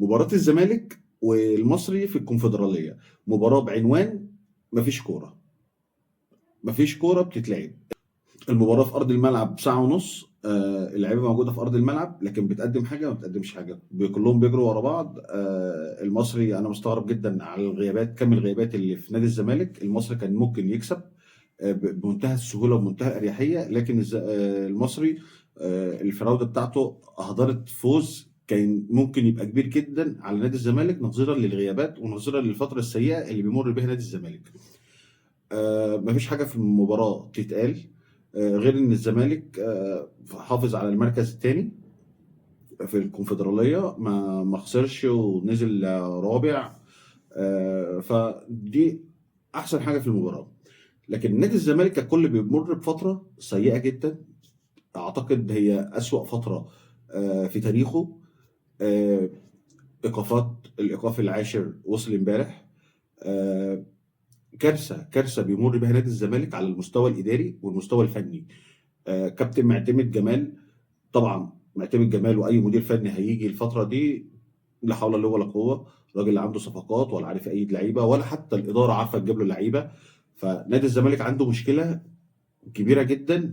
مباراة الزمالك والمصري في الكونفدرالية، مباراة بعنوان مفيش كورة، مفيش كورة بتتلعب. المباراة في أرض الملعب ساعة ونص، اللعيبة موجودة في أرض الملعب، لكن بتقدم حاجة ما بتقدمش حاجة، كلهم بيجروا ورا بعض. المصري أنا مستغرب جدا على الغيابات، كم الغيابات اللي في نادي الزمالك. المصري كان ممكن يكسب بمنتهى السهولة وبمنتهى الأريحية، لكن المصري الفراودة بتاعته أهدرت فوز كان ممكن يبقى كبير جدا على نادي الزمالك، نظيرا للغيابات ونظيرا للفترة السيئة اللي بيمر بها نادي الزمالك. مفيش حاجة في المباراة تتقال غير إن الزمالك حافظ على المركز الثاني في الكونفدرالية، ما خسرش ونزل رابع. فدي أحسن حاجة في المباراة. لكن نادي الزمالك ككل بيمر بفترة سيئة جدا، أعتقد هي أسوأ فترة في تاريخه. آه، الإيقاف العاشر وصل امبارح. آه، كارثة بيمر بها نادي الزمالك على المستوى الإداري والمستوى الفني. كابتن معتمد جمال، طبعا معتمد جمال وأي مدير فني هيجي الفترة دي لا حول له ولا قوة. راجل لا عنده صفقات ولا عارف أي لعيبة، ولا حتى الإدارة عارفة تجيب له لعيبة. فنادي الزمالك عنده مشكلة كبيرة جدا.